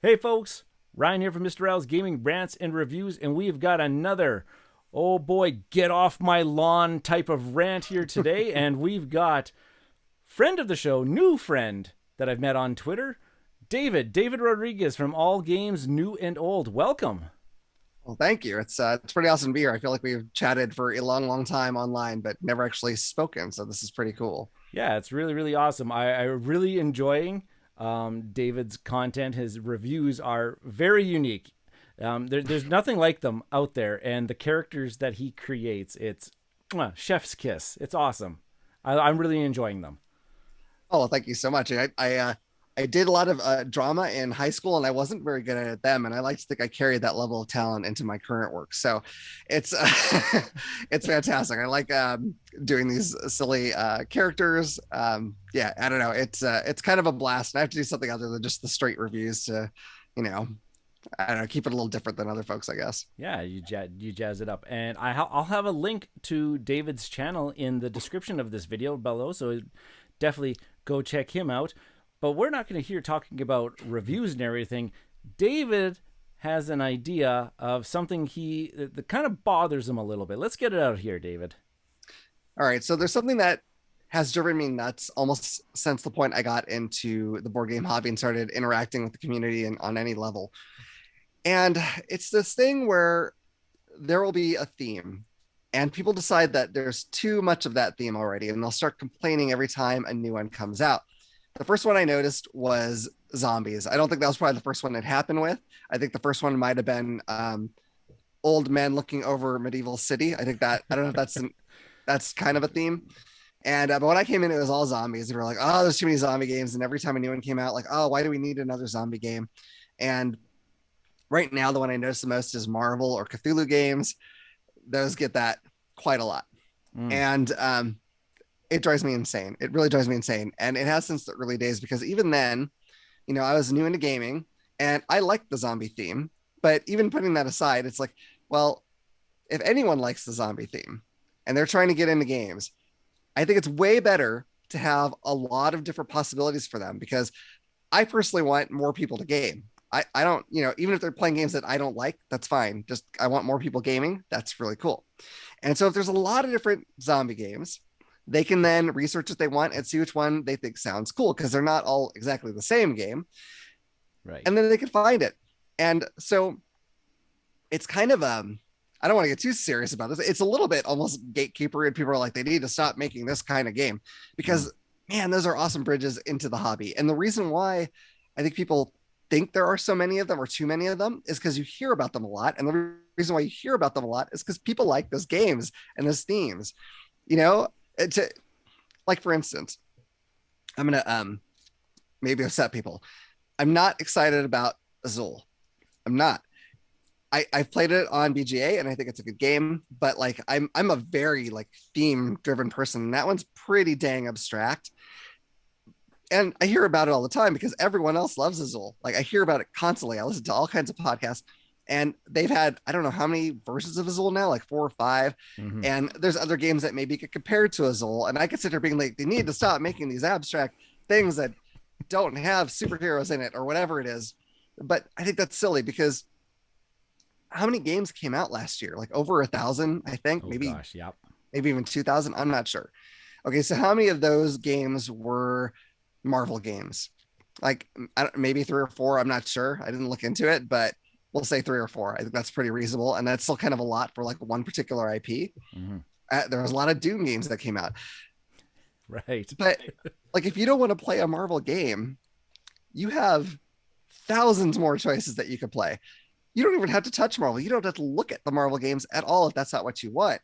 Hey folks, Ryan here from Mr. L's Gaming Rants and Reviews, and we've got another, oh boy, get off my lawn type of rant here today. And we've got friend of the show, new friend that I've met on Twitter, David Rodriguez from All Games New and Old. Welcome. Well, thank you. It's pretty awesome to be here. I feel like we've chatted for a long time online, but never actually spoken. So this is pretty cool. Yeah, it's really awesome. I really enjoying David's content. His reviews are very unique. There's nothing like them out there, and the characters that he creates, it's chef's kiss. It's awesome. I'm really enjoying them. Oh, well, thank you so much. I did a lot of drama in high school, and I wasn't very good at them. And I like to think I carried that level of talent into my current work. So it's it's fantastic. I like doing these silly characters. Yeah, I don't know. It's kind of a blast. And I have to do something other than just the straight reviews to, you know, I don't know, keep it a little different than other folks, I guess. Yeah, you jazz it up, and I'll have a link to David's channel in the description of this video below. So definitely go check him out. But we're not going to hear talking about reviews and everything. David has an idea of something that kind of bothers him a little bit. Let's get it out here, David. All right. So there's something that has driven me nuts almost since the point I got into the board game hobby and started interacting with the community and on any level. And it's this thing where there will be a theme and people decide that there's too much of that theme already, and they'll start complaining every time a new one comes out. The first one I noticed was zombies. I don't think that was probably the first one it happened with. I think the first one might have been old men looking over medieval city. I think that, I don't know if that's kind of a theme. And but when I came in, it was all zombies. They were like, oh, there's too many zombie games. And every time a new one came out, like, oh, why do we need another zombie game? And right now, the one I notice the most is Marvel or Cthulhu games. Those get that quite a lot. And it drives me insane. It really drives me insane. And it has since the early days, because even then, you know, I was new into gaming and I liked the zombie theme. But even putting that aside, it's like, well, if anyone likes the zombie theme and they're trying to get into games, I think it's way better to have a lot of different possibilities for them, because I personally want more people to game. I don't, you know, even if they're playing games that I don't like, that's fine. Just I want more people gaming. That's really cool. And so if there's a lot of different zombie games, they can then research what they want and see which one they think sounds cool, because they're not all exactly the same game. Right. And then they can find it. And so it's kind of I don't want to get too serious about this. It's a little bit almost gatekeeper, and people are like, they need to stop making this kind of game, because man, those are awesome bridges into the hobby. And the reason why I think people think there are so many of them or too many of them is because you hear about them a lot. And the reason why you hear about them a lot is because people like those games and those themes, you know. Like, for instance, I'm gonna maybe upset people. I'm not excited about Azul. I'm not. I've played it on BGA and I think it's a good game, but like I'm a very like theme driven person, and that one's pretty dang abstract. And I hear about it all the time because everyone else loves Azul. Like, I hear about it constantly. I listen to all kinds of podcasts, and they've had, I don't know how many versions of Azul now, like 4 or 5. Mm-hmm. And there's other games that maybe get compared to Azul. And I consider being like, they need to stop making these abstract things that don't have superheroes in it or whatever it is. But I think that's silly, because how many games came out last year? Like over 1,000, I think. Oh maybe, gosh, yep. maybe even 2,000. I'm not sure. Okay, so how many of those games were Marvel games? Like, maybe 3 or 4. I'm not sure. I didn't look into it, but we'll say 3 or 4. I think that's pretty reasonable. And that's still kind of a lot for like one particular IP. Mm-hmm. There was a lot of Doom games that came out. Right. But like, if you don't want to play a Marvel game, you have thousands more choices that you could play. You don't even have to touch Marvel. You don't have to look at the Marvel games at all if that's not what you want.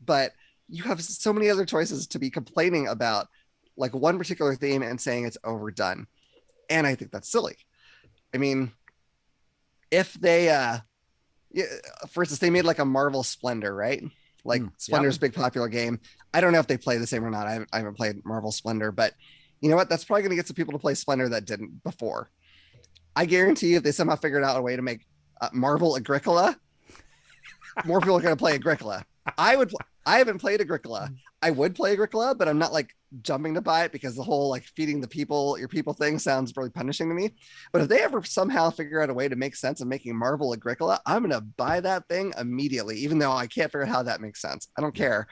But you have so many other choices to be complaining about like one particular theme and saying it's overdone. And I think that's silly. I mean, if they for instance, they made like a Marvel Splendor, right? Like, Splendor's big popular game. I don't know if they play the same or not. I haven't played Marvel Splendor, but you know what? That's probably going to get some people to play Splendor that didn't before. I guarantee you, if they somehow figured out a way to make Marvel Agricola, more people are going to play Agricola. I haven't played Agricola. I would play Agricola, but I'm not like jumping to buy it because the whole like feeding the people your people thing sounds really punishing to me. But if they ever somehow figure out a way to make sense of making Marvel Agricola, I'm gonna buy that thing immediately, even though I can't figure out how that makes sense. I don't care.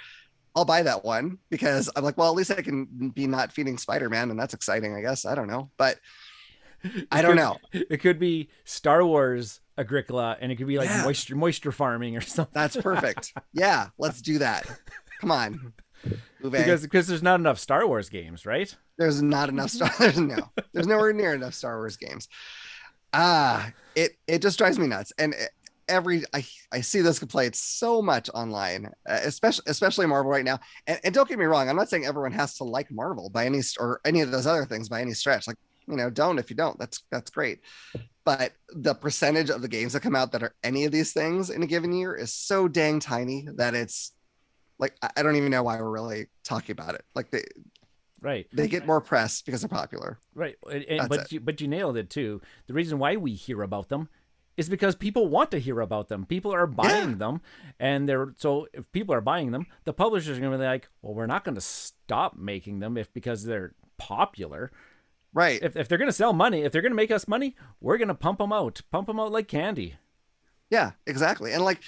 I'll buy that one because I'm like, well, at least I can be not feeding Spider-Man, and that's exciting, I guess. I don't know, but I don't know. It could be Star Wars Agricola, and it could be like Yeah, moisture farming or something. that's perfect. Yeah, let's do that. Come on, Because there's not enough Star Wars games, right? There's not enough Star. There's nowhere near enough Star Wars games. It just drives me nuts, and I see this complaint so much online, especially Marvel right now. And don't get me wrong, I'm not saying everyone has to like Marvel by any or any of those other things by any stretch. Like, don't if you don't. That's great. But the percentage of the games that come out that are any of these things in a given year is so dang tiny that it's like I don't even know why we're really talking about it. Like they get more press because they're popular. Right. But you nailed it too. The reason why we hear about them is because people want to hear about them. People are buying them, and so if people are buying them, the publishers are going to be like, well, we're not going to stop making them because they're popular. Right. If they're going to sell money, if they're going to make us money, we're going to pump them out like candy. Yeah, exactly. And like,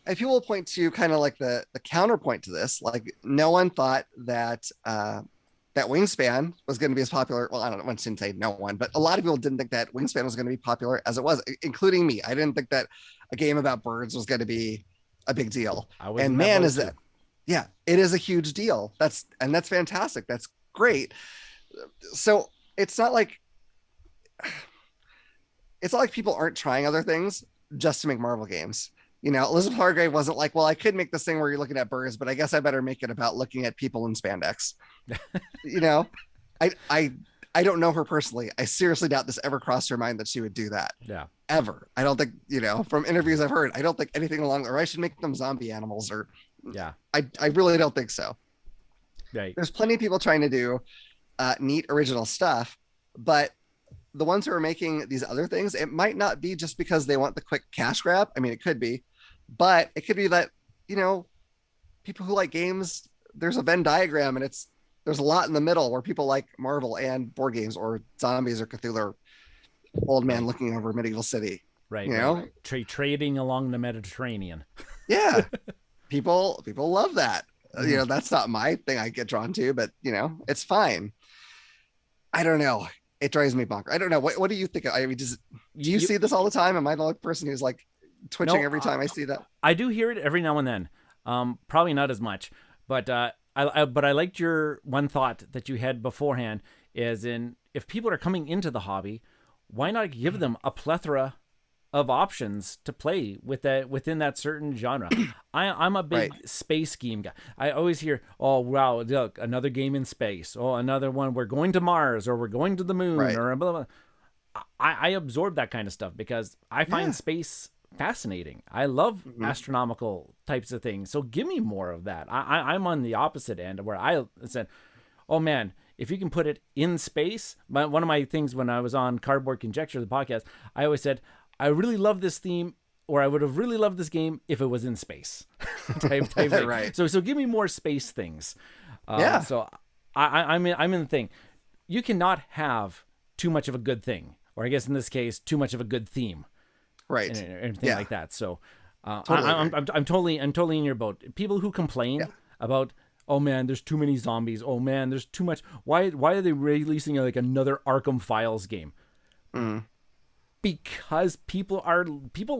if people point to kind of like the counterpoint to this, like no one thought that that Wingspan was going to be as popular. Well, I don't know. I shouldn't say no one, but a lot of people didn't think that Wingspan was going to be popular as it was, including me. I didn't think that a game about birds was going to be a big deal. And man, is that, yeah, it is a huge deal. That's fantastic. That's great. So it's not like people aren't trying other things just to make Marvel games. Elizabeth Hargrave wasn't like, well, I could make this thing where you're looking at birds, but I guess I better make it about looking at people in spandex. I don't know her personally. I seriously doubt this ever crossed her mind that she would do that. Yeah. Ever. I don't think, from interviews I've heard, I don't think anything or I should make them zombie animals or yeah. I really don't think so. Right. There's plenty of people trying to do neat original stuff, but the ones who are making these other things, it might not be just because they want the quick cash grab. I mean, it could be, but it could be that, people who like games, there's a Venn diagram and there's a lot in the middle where people like Marvel and board games or zombies or Cthulhu or old man looking over medieval city. Right. Right. Trading along the Mediterranean. Yeah. people love that. That's not my thing I get drawn to, but it's fine. I don't know. It drives me bonkers. I don't know. What do you think? I mean, do you see this all the time? Am I the only person who's like twitching every time I see that? I do hear it every now and then. Probably not as much, but I liked your one thought that you had beforehand. Is in if people are coming into the hobby, why not give them a plethora of options to play within that certain genre? I'm a big space game guy. I always hear, oh wow, look, another game in space. Oh, another one. We're going to Mars or we're going to the moon or blah, blah, blah. I absorb that kind of stuff because I find space fascinating. I love astronomical types of things. So give me more of that. I'm on the opposite end where I said, oh man, if you can put it in space. One of my things when I was on Cardboard Conjecture, the podcast, I always said, I really love this theme, or I would have really loved this game if it was in space. type thing. Right. So give me more space things. Yeah. So I'm in the thing. You cannot have too much of a good thing, or I guess in this case, too much of a good theme. Right. And anything like that. So totally I'm totally in your boat. People who complain about, oh man, there's too many zombies. Oh man, there's too much. Why are they releasing like another Arkham Files game? Because people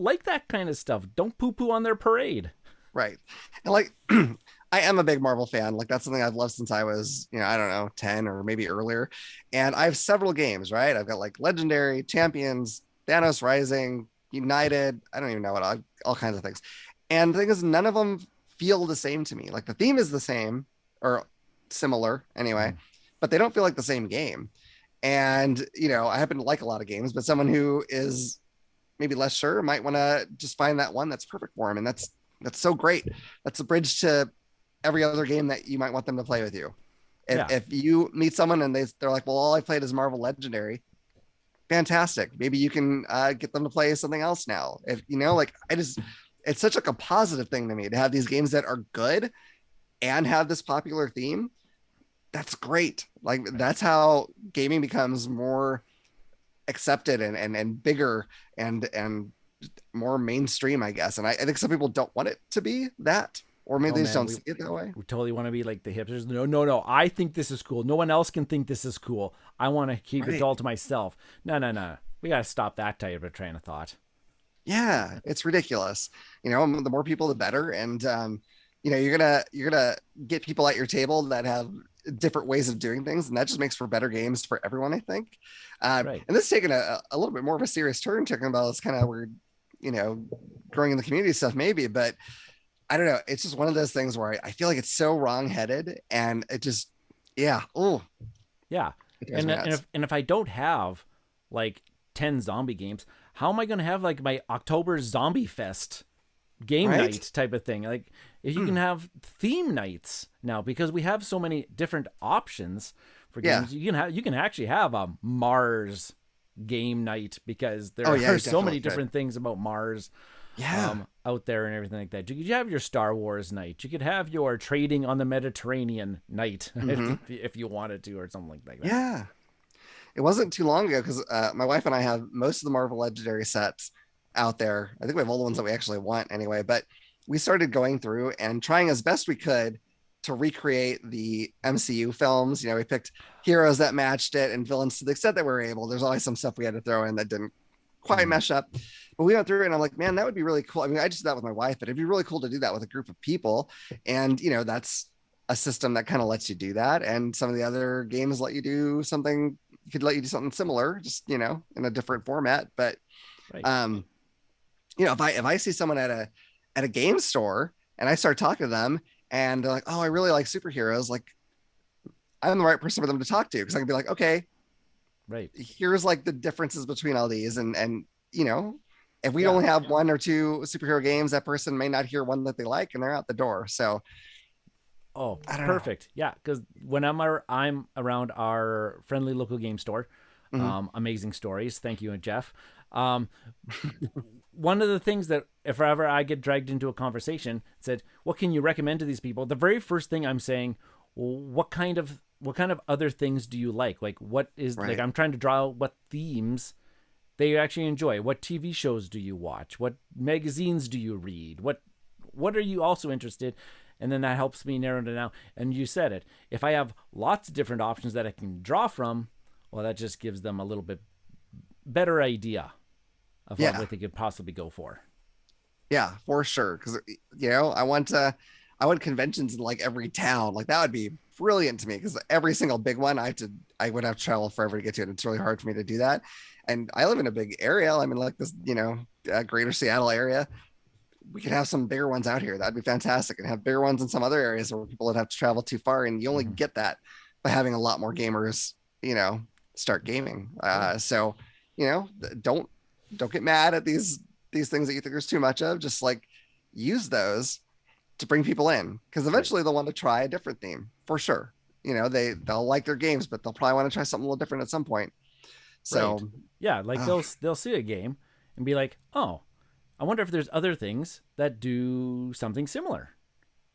like that kind of stuff. Don't poo-poo on their parade. Right. And like I am a big Marvel fan. Like that's something I've loved since I was, I don't know, 10 or maybe earlier. And I have several games, right? I've got like Legendary, Champions, Thanos Rising, United. I don't even know what, all kinds of things. And the thing is, none of them feel the same to me. Like the theme is the same or similar anyway, but they don't feel like the same game. And, I happen to like a lot of games, but someone who is maybe less sure might want to just find that one that's perfect for him. And that's so great. That's a bridge to every other game that you might want them to play with you. If you meet someone and they're like, well, all I played is Marvel Legendary, fantastic. Maybe you can get them to play something else now. If it's such like a positive thing to me to have these games that are good and have this popular theme. That's great. Like Right. that's how gaming becomes more accepted and bigger and more mainstream, I guess. And I think some people don't want it to be that, or maybe No, they just man, don't see it that way. we totally want to be like the hipsters. No, no, no. I think this is cool. No one else can think this is cool. I want to keep it Right. all to myself. No, no, no. We got to stop that type of train of thought. Yeah, it's ridiculous. The more people, the better. And you're gonna get people at your table that have different ways of doing things, and that just makes for better games for everyone, I think. Right. And this is taking a little bit more of a serious turn, talking about this kind of weird, you know, growing in the community stuff, maybe, but I don't know. It's just one of those things where I feel like it's so wrong-headed, and it just, yeah, oh, Yeah. it drives And me and nuts. if I don't have like 10 zombie games, how am I going to have like my October Zombie Fest game Right? night type of thing? Like if you can Hmm. have theme nights now because we have so many different options for Yeah. games. You can actually have a Mars game night because Oh, there yeah, are you so definitely many could. different things about Mars Yeah. out there and everything like that. You could have your Star Wars night. You could have your trading on the Mediterranean night Hmm. if you wanted to, or something like that. Yeah. It wasn't too long ago because my wife and I have most of the Marvel Legendary sets out there. I think we have all the ones that we actually want anyway, but we started going through and trying as best we could to recreate the MCU films. We picked heroes that matched it and villains to the extent that we were able. There's always some stuff we had to throw in that didn't quite Mm-hmm. mesh up. But we went through it and I'm like, man, that would be really cool. I mean, I just did that with my wife, but it'd be really cool to do that with a group of people. And, that's a system that kind of lets you do that. And some of the other games let you do something, could let you do something similar, just, in a different format. But, Right. um, if I see someone at a game store and I start talking to them and they're like, oh, I really like superheroes, like I'm the right person for them to talk to because I can be like, okay, Right. here's like the differences between all these and if we Yeah. only have one or two superhero games, that person may not hear one that they like and they're out the door. So Oh, I don't know. perfect. Yeah, because when I'm around our friendly local game store, Mhm. amazing stories. Thank you, Jeff. Um, one of the things that if ever I get dragged into a conversation, said, "What can you recommend to these people?" The very first thing I'm saying, well, what kind of other things do you like? Like, what is like? Right. I'm trying to draw out what themes they actually enjoy. What TV shows do you watch? What magazines do you read? What are you also interested? And then that helps me narrow it down. And you said it. If I have lots of different options that I can draw from, well, that just gives them a little bit better idea of Yeah. what they could possibly go for. Yeah, for sure. Because I want conventions in like every town. Like that would be brilliant to me because every single big one I would have to travel forever to get to it. It's really hard for me to do that. And I live in a big area. I'm in like this, greater Seattle area. We could have some bigger ones out here. That'd be fantastic. And have bigger ones in some other areas where people would have to travel too far. And you only Mm-hmm. get that by having a lot more gamers, start gaming. Yeah. So, you know, don't don't get mad at these things that you think there's too much of. Just like use those to bring people in because Right. eventually they'll want to try a different theme for sure. They'll like their games, but they'll probably want to try something a little different at some point. Right. So, Yeah. Like uh, they'll see a game and be like, oh, I wonder if there's other things that do something similar.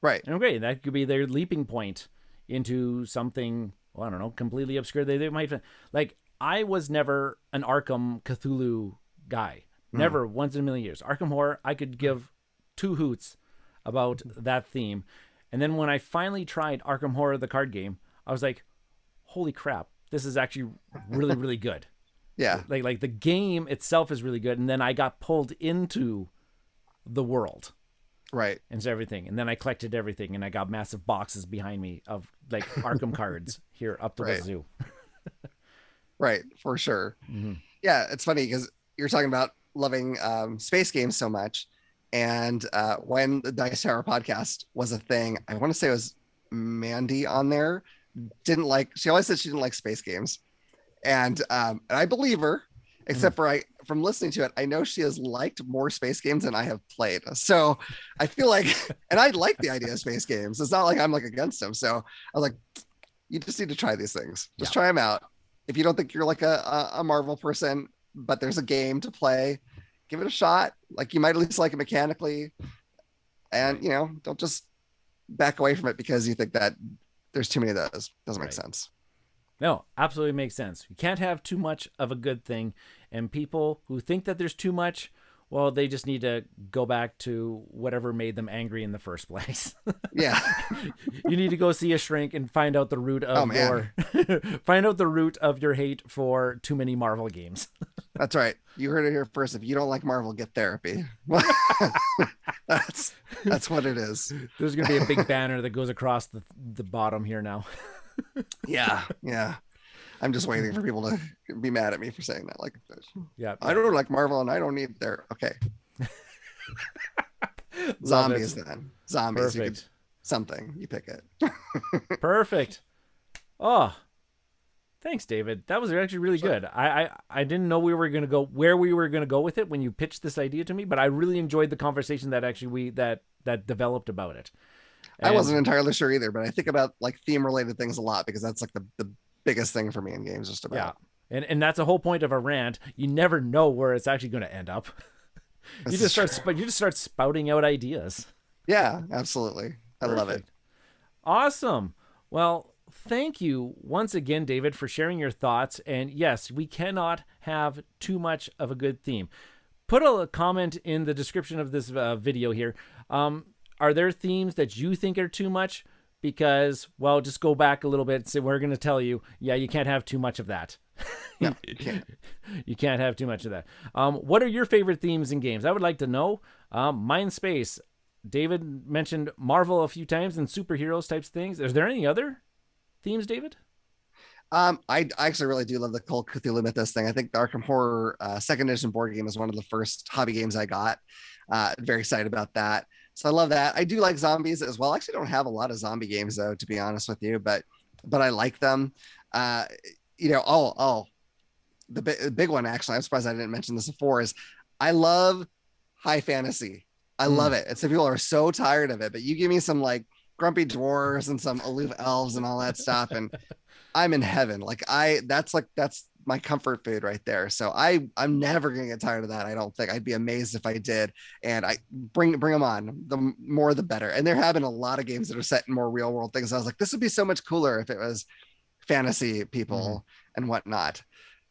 right. And great, that could be their leaping point into something, well, I don't know, completely obscure. They might like. I was never an Arkham Cthulhu guy. Mm. Never once in a million years. Arkham Horror, I could give two hoots about that theme. And then when I finally tried Arkham Horror, the card game, I was like, holy crap, this is actually really, really good. Yeah. Like the game itself is really good. And then I got pulled into the world Right. and everything. And then I collected everything, and I got massive boxes behind me of like Arkham cards here up the Right. wazoo. Right. For sure. Mm-hmm. Yeah. It's funny because you're talking about loving space games so much. And when the Dice Tower podcast was a thing, I want to say it was Mandy on there. She always said she didn't like space games. And I believe her, Mm-hmm. except for from listening to it, I know she has liked more space games than I have played. So I feel like, and I like the idea of space games. It's not like I'm like against them. So I was like, you just need to try these things. Just Yeah. try them out. If you don't think you're like a Marvel person, but there's a game to play, give it a shot. Like you might at least like it mechanically, and Right. don't just back away from it because you think that there's too many of those. Doesn't make Right. sense. No, absolutely makes sense. You can't have too much of a good thing. And people who think that there's too much, well, they just need to go back to whatever made them angry in the first place. Yeah. You need to go see a shrink and find out the root Oh of man, your find out the root of your hate for too many Marvel games. that's right. You heard it here first. If you don't like Marvel, get therapy. that's that's what it is. There's going to be a big banner that goes across the bottom here now. Yeah, yeah. I'm just waiting for people to be mad at me for saying that. Like, Yeah, I yeah. don't like Marvel and I don't need their. Okay, Love zombies it. then. Zombies. You could Perfect. something. You pick it. Perfect. Oh, thanks, David. That was actually really Sure. good. I didn't know we were gonna go where we were gonna go with it when you pitched this idea to me, but I really enjoyed the conversation that actually we that developed about it. I wasn't And entirely sure either, but I think about like theme related things a lot because that's like the biggest thing for me in games, just yeah, about. and that's the whole point of a rant. You never know where it's actually going to end up. This is true. You just start spouting out ideas. Yeah, absolutely. I love it. Perfect. Awesome. Well, thank you once again, David, for sharing your thoughts. And yes, we cannot have too much of a good theme. Put a comment in the description of this video here. Are there themes that you think are too much? Because, well, just go back a little bit and say, we're going to tell you, yeah, you can't have too much of that. No, you can't. You can't have too much of that. What are your favorite themes in games? I would like to know. Mind Space. David mentioned Marvel a few times and superheroes types of things. Is there any other themes, David? I actually really do love the Cult Cthulhu Mythos thing. I think the Arkham Horror second edition board game is one of the first hobby games I got. Very excited about that. So I love that. I do like zombies as well. I actually don't have a lot of zombie games though, to be honest with you, but I like them. Uh, the big one actually. I'm surprised I didn't mention this before. Is I love high fantasy. I love Mm. it. And some people are so tired of it, but you give me some like grumpy dwarves and some aloof elves and all that stuff, and I'm in heaven. Like that's my comfort food right there. So I'm never gonna get tired of that. I don't think. I'd be amazed if I did. And I bring them on. The more the better. And there have been a lot of games that are set in more real world things. I was like, this would be so much cooler if it was fantasy Mm-hmm. people and whatnot.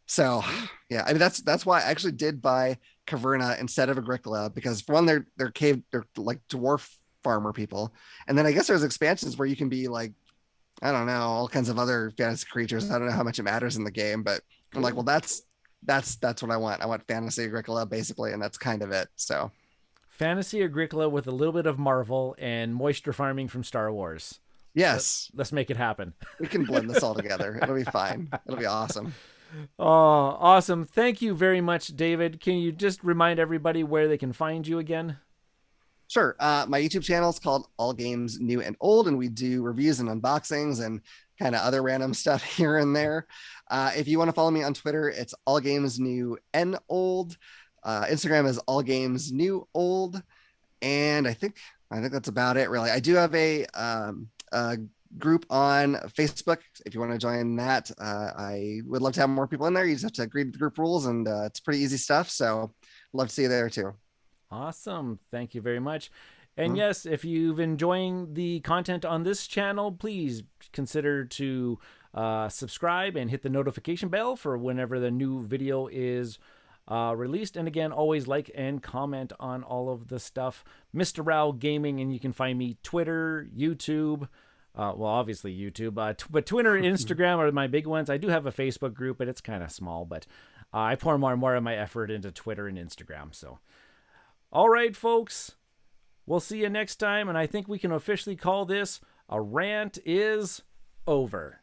So Sweet. yeah, I mean that's why I actually did buy Caverna instead of Agricola, because for one, they're like dwarf farmer people, and then I guess there's expansions where you can be like, I don't know, all kinds of other fantasy creatures. I don't know how much it matters in the game, but I'm like, well, Cool. that's what I want. I want fantasy Agricola basically, and that's kind of it. So Fantasy Agricola with a little bit of Marvel and moisture farming from Star Wars. yes, Let's make it happen. we can blend this all together. It'll be fine. It'll be awesome. Oh, awesome. Thank you very much, David. Can you just remind everybody where they can find you again? Sure. My YouTube channel is called All Games New and Old, and we do reviews and unboxings and kind of other random stuff here and there. If you want to follow me on Twitter, it's All Games New and Old. Instagram is All Games New Old, and I think that's about it. Really, I do have a group on Facebook. If you want to join that, I would love to have more people in there. You just have to agree to the group rules, and it's pretty easy stuff. So, love to see you there too. Awesome. Thank you very much. And Mhm. yes, if you've enjoying the content on this channel, please consider to subscribe and hit the notification bell for whenever the new video is released. And again, always like and comment on all of the stuff. Mr. Rao Gaming, and you can find me Twitter, YouTube. Well, obviously YouTube, but Twitter and Instagram are my big ones. I do have a Facebook group, but it's kind of small. But I pour more and more of my effort into Twitter and Instagram. So, all right, folks. We'll see you next time, and I think we can officially call this a rant is over.